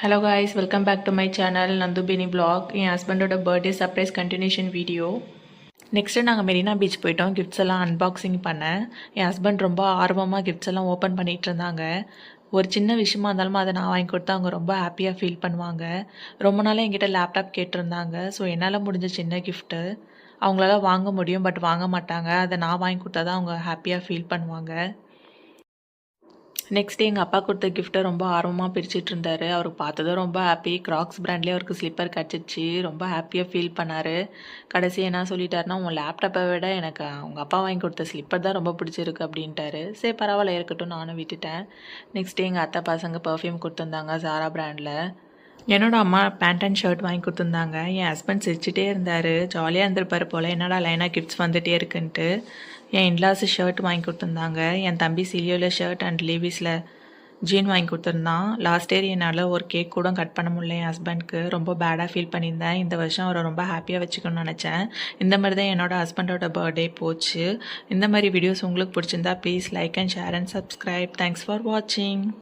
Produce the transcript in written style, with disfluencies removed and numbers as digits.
Hello guys, welcome back to my channel Nandubini vlog. என் ஹஸ்பண்டோட birthday surprise continuation video. Next நாங்கள் Marina beach போயிட்டோம். Gifts எல்லாம் unboxing பண்ணேன். என் husband ரொம்ப ஆர்வமாக கிஃப்ட்ஸ் எல்லாம் ஓப்பன் பண்ணிகிட்டு இருந்தாங்க. ஒரு சின்ன விஷயமா இருந்தாலும் அதை நான் வாங்கி கொடுத்தா அவங்க ரொம்ப ஹாப்பியாக ஃபீல் பண்ணுவாங்க. ரொம்ப நாளாக என்கிட்ட லேப்டாப் கேட்டிருந்தாங்க. ஸோ என்னால் முடிஞ்ச சின்ன கிஃப்ட்டு அவங்களால வாங்க முடியும், பட் வாங்க மாட்டாங்க. அதை நான் வாங்கி கொடுத்தா தான் அவங்க ஹாப்பியாக ஃபீல் பண்ணுவாங்க. நெக்ஸ்ட் எங்கள் அப்பா கொடுத்த கிஃப்ட்டை ரொம்ப ஆர்வமாக பிரிச்சுட்டு இருந்தார். அவருக்கு பார்த்ததும் ரொம்ப ஹாப்பி. கிராக்ஸ் பிராண்ட்லேயே அவருக்கு ஸ்லிப்பர் கிடச்சிச்சு. ரொம்ப ஹாப்பியாக ஃபீல் பண்ணார். கடைசி என்ன சொல்லிட்டாருன்னா, உன் லேப்டாப்பை விட எனக்கு அவங்க அப்பா வாங்கி கொடுத்த ஸ்லிப்பர் தான் ரொம்ப பிடிச்சிருக்கு அப்படின்ட்டாரு. சரி பரவாயில்ல இருக்கட்டும், நானும் விட்டுட்டேன். நெக்ஸ்ட்டு எங்கள் அத்தை பசங்க பர்ஃப்யூம் கொடுத்துருந்தாங்க சாரா பிராண்டில். என்னோட அம்மா பேண்ட் அண்ட் ஷர்ட் வாங்கி கொடுத்துருந்தாங்க. என் ஹஸ்பண்ட் சிரிச்சிட்டே இருந்தார். ஜாலியாக இருந்திருப்பார் போல், என்னடா லைனாக கிஃப்ட்ஸ் வந்துகிட்டே இருக்குன்ட்டு. என் இன்லாஸு ஷர்ட் வாங்கி கொடுத்துருந்தாங்க. என் தம்பி சிலியோவில் ஷர்ட் அண்ட் லீவிஸில் ஜீன் வாங்கி கொடுத்துருந்தான். லாஸ்ட் இயர் என்னால் ஒரு கேக் கூட கட் பண்ண முடியல என் ஹஸ்பண்ட்க்கு. ரொம்ப பேடாக ஃபீல் பண்ணியிருந்தேன். இந்த வருஷம் அவரை ரொம்ப ஹாப்பியாக வச்சுக்கணும்னு நினச்சேன். இந்த மாதிரி தான் என்னோடய ஹஸ்பண்டோட பர்த்டே போச்சு. இந்த மாதிரி வீடியோஸ் உங்களுக்கு பிடிச்சிருந்தா please like and share and subscribe. Thanks for வாட்சிங்.